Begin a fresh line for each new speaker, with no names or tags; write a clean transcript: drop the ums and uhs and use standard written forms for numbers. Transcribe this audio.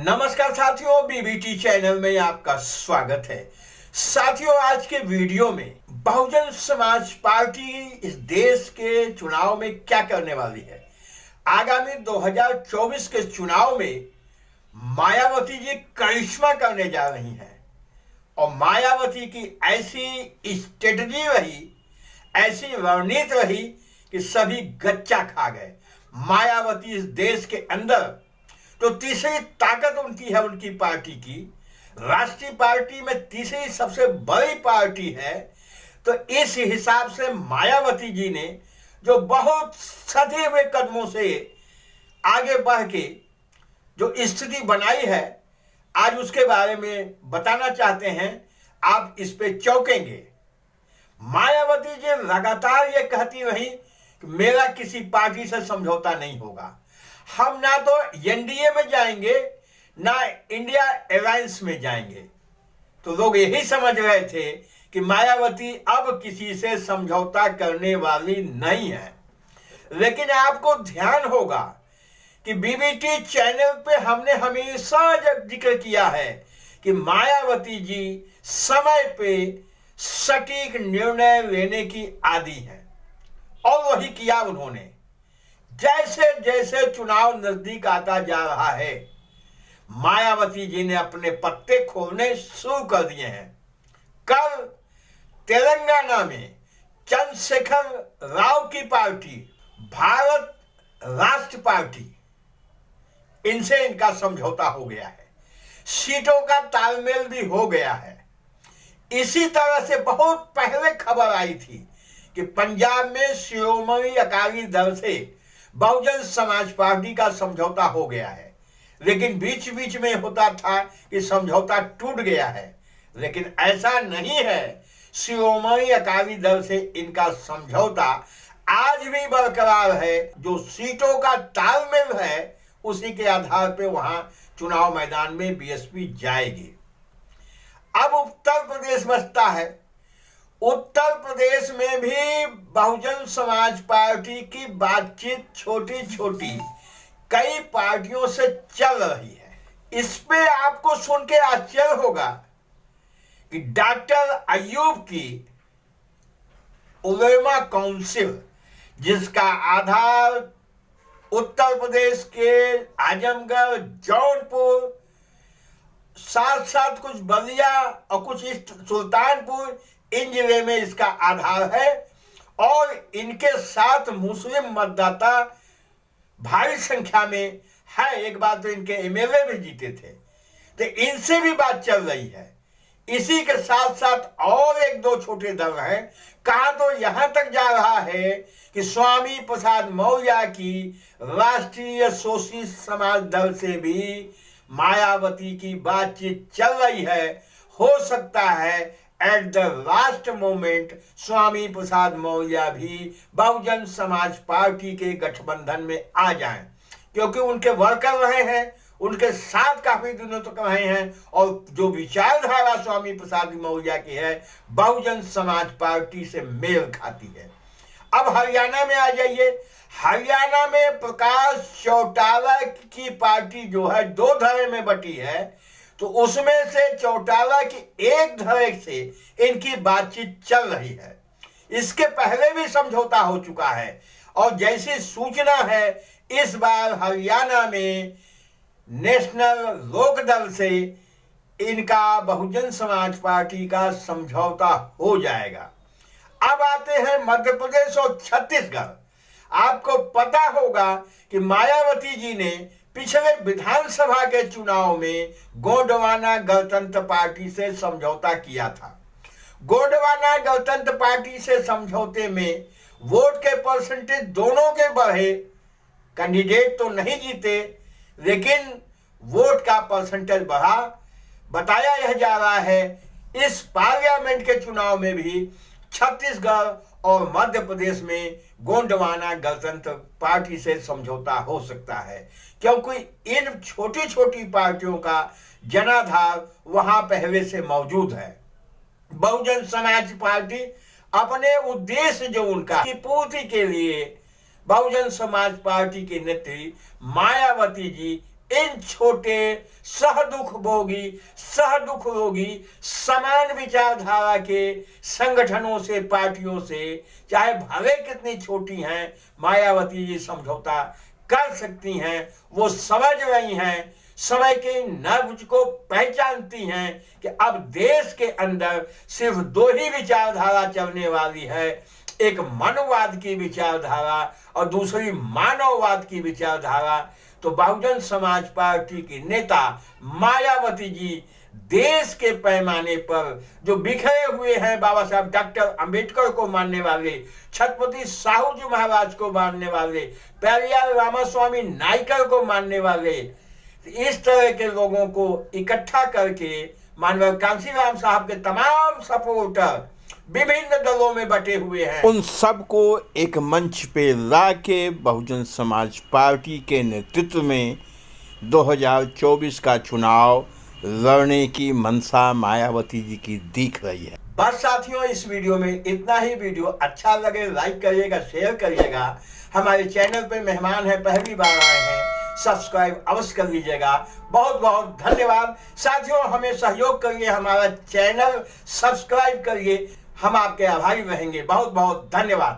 नमस्कार साथियों, BBT channel में आपका स्वागत है। साथियों, आज के वीडियो में बहुजन समाज पार्टी इस देश के चुनाव में क्या करने वाली है। आगामी 2024 के चुनाव में मायावती जी करिश्मा करने जा रही हैं और मायावती की ऐसी स्ट्रेटजी रही, ऐसी रणनीति रही कि सभी गच्चा खा गए। मायावती इस देश के अंदर तो तीसरी ताकत उनकी है, उनकी पार्टी की राष्ट्रीय पार्टी में तीसरी सबसे बड़ी पार्टी है। तो इस हिसाब से मायावती जी ने जो बहुत सधे हुए कदमों से आगे बढ़ के जो स्थिति बनाई है, आज उसके बारे में बताना चाहते हैं। आप इस पे चौंकेंगे। मायावती जी लगातार ये कहती रही कि मेरा किसी पार्टी से समझौता नहीं होगा, हम ना तो एनडीए में जाएंगे ना इंडिया अलायंस में जाएंगे। तो लोग यही समझ रहे थे कि मायावती अब किसी से समझौता करने वाली नहीं है। लेकिन आपको ध्यान होगा कि बीबीटी चैनल पे हमने हमेशा जिक्र किया है कि मायावती जी समय पे सटीक निर्णय लेने की आदी है और वही किया उन्होंने। जैसे जैसे चुनाव नजदीक आता जा रहा है, मायावती जी ने अपने पत्ते खोलने शुरू कर दिए हैं। कल तेलंगाना में चंद्रशेखर राव की पार्टी भारत राष्ट्र पार्टी, इनसे इनका समझौता हो गया है, सीटों का तालमेल भी हो गया है। इसी तरह से बहुत पहले खबर आई थी कि पंजाब में शिरोमणि अकाली दल से बहुजन समाज पार्टी का समझौता हो गया है, लेकिन बीच बीच में होता था कि समझौता टूट गया है। लेकिन ऐसा नहीं है, शिरोमणि अकाली दल से इनका समझौता आज भी बरकरार है। जो सीटों का तालमेल है उसी के आधार पर वहां चुनाव मैदान में बीएसपी जाएगी। अब उत्तर प्रदेश बचता है। उत्तर प्रदेश में भी बहुजन समाज पार्टी की बातचीत छोटी छोटी कई पार्टियों से चल रही है। इस पे आपको सुन के आश्चर्य होगा कि डॉक्टर अय्यूब की उलेमा काउंसिल, जिसका आधार उत्तर प्रदेश के आजमगढ़, जौनपुर, साथ साथ कुछ बलिया और कुछ सुल्तानपुर, इन जिले में इसका आधार है और इनके साथ मुस्लिम मतदाता भारी संख्या में है। एक बार तो इनके एमएलए भी जीते थे, तो इनसे भी बात चल रही है। इसी के साथ साथ और एक दो छोटे दल हैं। कहा तो यहां तक जा रहा है कि स्वामी प्रसाद मौर्य की राष्ट्रीय सोशलिस्ट समाज दल से भी मायावती की बातचीत चल रही है। हो सकता है at the last moment Swami Prasad Maurya भी बहुजन समाज पार्टी के गठबंधन में आ जाएं, क्योंकि उनके वर्कर रहे हैं, उनके साथ काफी दिनों तक रहे हैं और जो विचारधारा स्वामी प्रसाद मौर्य की है बहुजन समाज पार्टी से मेल खाती है। अब हरियाणा में आ जाइए। हरियाणा में प्रकाश चौटाला की पार्टी जो है दो धड़े में बटी है, तो उसमें से चौटाला की एक धड़े से इनकी बातचीत चल रही है। इसके पहले भी समझौता हो चुका है और जैसी सूचना है इस बार हरियाणा में नेशनल लोकदल से इनका बहुजन समाज पार्टी का समझौता हो जाएगा। अब आते हैं मध्य प्रदेश और छत्तीसगढ़। आपको पता होगा कि मायावती जी ने पिछले विधानसभा के चुनाव में गोंडवाना गणतंत्र पार्टी से समझौता किया था। गोंडवाना गणतंत्र पार्टी से समझौते में वोट के परसेंटेज दोनों के बढ़े। कैंडिडेट तो नहीं जीते, लेकिन वोट का परसेंटेज बढ़ा। बताया यह जा रहा है इस पार्लियामेंट के चुनाव में भी छत्तीसगढ़ और मध्य प्रदेश में गोंडवाना गणतंत्र पार्टी से समझौता हो सकता है, क्योंकि इन छोटी छोटी पार्टियों का जनाधार वहां पहले से मौजूद है। बहुजन समाज पार्टी अपने उद्देश्य जो उनका की पूर्ति के लिए बहुजन समाज पार्टी के नेत्री मायावती जी इन छोटे सह दुख भोगी, सह दुख रोगी, समान विचारधारा के संगठनों से, पार्टियों से, चाहे भले कितनी छोटी हैं, मायावती जी समझौता कर सकती हैं। वो समझ रही हैं, समय के नब्ज को पहचानती हैं कि अब देश के अंदर सिर्फ दो ही विचारधारा चलने वाली है, एक मनुवाद की विचारधारा और दूसरी मानववाद की विचारधारा। तो बहुजन समाज पार्टी की नेता मायावती जी देश के पैमाने पर जो बिखरे हुए हैं, बाबा साहब डॉक्टर अंबेडकर को मानने वाले, छत्रपति साहू जी महाराज को मानने वाले, पेरियार रामास्वामी नायकर को मानने वाले, इस तरह के लोगों को इकट्ठा करके माननीय कांशीराम साहब के तमाम सपोर्टर विभिन्न दलों में बटे हुए हैं, उन सबको एक मंच पे ला के बहुजन समाज पार्टी के नेतृत्व में 2024 का चुनाव लड़ने की मंशा मायावती जी की दिख रही है। बस साथियों, इस वीडियो में इतना ही। वीडियो अच्छा लगे लाइक करिएगा, शेयर करिएगा। हमारे चैनल पे मेहमान है, पहली बार आए हैं, सब्सक्राइब अवश्य कर लीजिएगा। बहुत बहुत धन्यवाद साथियों, हमें सहयोग करिए, हमारा चैनल सब्सक्राइब करिए, हम आपके आभारी रहेंगे। बहुत बहुत धन्यवाद।